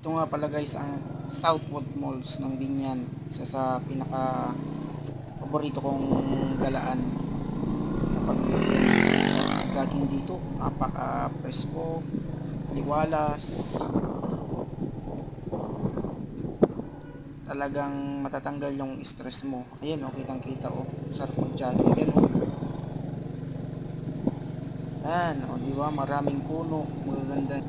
Ito nga pala guys ang Southwood Malls ng Binyan. Isa sa pinaka paborito kong galaan kapag weekend. Sa jogging dito, napaka presko, liwalas, talagang matatanggal yung stress mo. Ayan oh, kitang kita oh, sarap mag jogging yan oh. Ayan oh, di ba, maraming puno, magaganda.